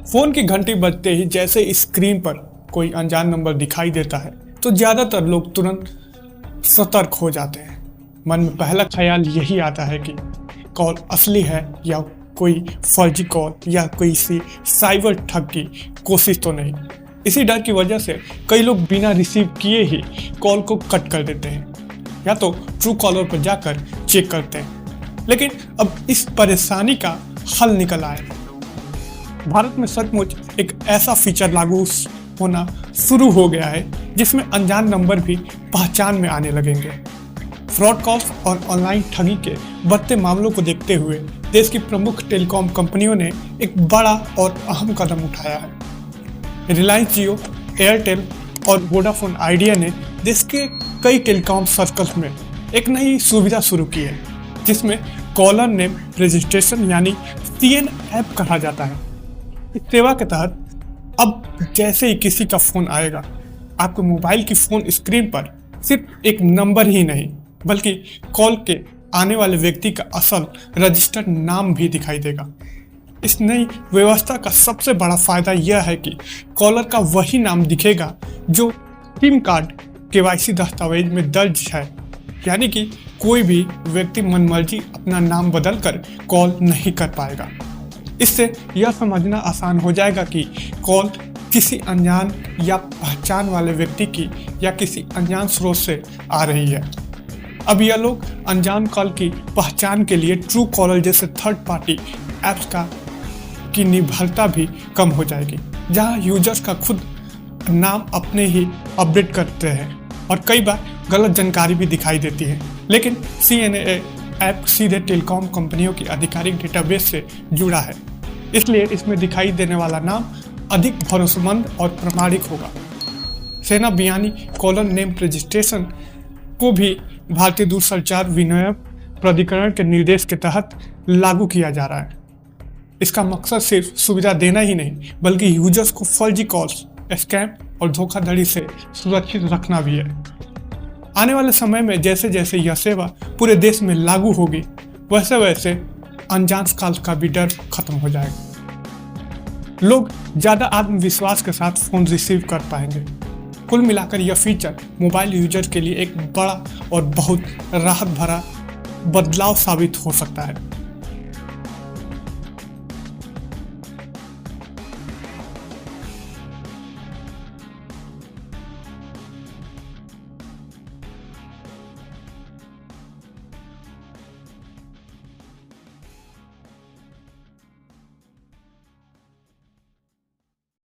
Phone की घंटी बजते ही जैसे स्क्रीन पर कोई अनजान नंबर दिखाई देता है तो ज्यादातर लोग तुरंत सतर्क हो जाते हैं। मन में पहला ख्याल यही आता है कि कॉल असली है या कोई फर्जी कॉल या कोई सी साइबर ठग की कोशिश तो नहीं। इसी डर की वजह से कई लोग बिना रिसीव किए ही कॉल को कट कर देते हैं या तो ट्रू कॉलर पर जाकर चेक करते हैं। लेकिन अब इस परेशानी का हल निकल आया। भारत में सचमुच एक ऐसा फीचर लागू होना शुरू हो गया है जिसमें अनजान नंबर भी पहचान में आने लगेंगे। फ्रॉड कॉल्स और ऑनलाइन ठगी के बढ़ते मामलों को देखते हुए देश की प्रमुख टेलीकॉम कंपनियों ने एक बड़ा और अहम कदम उठाया है। रिलायंस जियो, एयरटेल और वोडाफोन आइडिया ने देश के कई टेलीकॉम सर्कल्स में एक नई सुविधा शुरू की है जिसमें कॉलर नेम रजिस्ट्रेशन यानी CN ऐप कहा जाता है। इस सेवा के तहत अब जैसे ही किसी का फोन आएगा आपके मोबाइल की फोन स्क्रीन पर सिर्फ एक नंबर ही नहीं बल्कि कॉल के आने वाले व्यक्ति का असल रजिस्टर्ड नाम भी दिखाई देगा। इस नई व्यवस्था का सबसे बड़ा फायदा यह है कि कॉलर का वही नाम दिखेगा जो सिम कार्ड KYC दस्तावेज में दर्ज है, यानी कि कोई भी व्यक्ति मनमर्जी अपना नाम बदलकर कॉल नहीं कर पाएगा। इससे यह समझना आसान हो जाएगा कि कॉल किसी अनजान या पहचान वाले व्यक्ति की या किसी अनजान स्रोत से आ रही है। अब यह लोग अनजान कॉल की पहचान के लिए ट्रू कॉलर जैसे थर्ड पार्टी ऐप्स की निर्भरता भी कम हो जाएगी, जहां यूजर्स का खुद नाम अपने ही अपडेट करते हैं और कई बार गलत जानकारी भी दिखाई देती है। लेकिन CNA ऐप सीधे टेलीकॉम कंपनियों की आधिकारिक डेटाबेस से जुड़ा है, इसलिए इसमें दिखाई देने वाला नाम अधिक भरोसेमंद और प्रामाणिक होगा। सेना बयानी कॉलर नेम रजिस्ट्रेशन को भी भारतीय दूरसंचार विनिमय प्राधिकरण के निर्देश के तहत लागू किया जा रहा है। इसका मकसद सिर्फ सुविधा देना ही नहीं बल्कि यूजर्स को फर्जी कॉल्स, स्कैम और धोखाधड़ी से सुरक्षित रखना भी है। आने वाले समय में जैसे जैसे यह सेवा पूरे देश में लागू होगी वैसे वैसे अनजान कॉल का भी डर खत्म हो जाएगा। लोग ज़्यादा आत्मविश्वास के साथ फ़ोन रिसीव कर पाएंगे। कुल मिलाकर यह फीचर मोबाइल यूजर के लिए एक बड़ा और बहुत राहत भरा बदलाव साबित हो सकता है।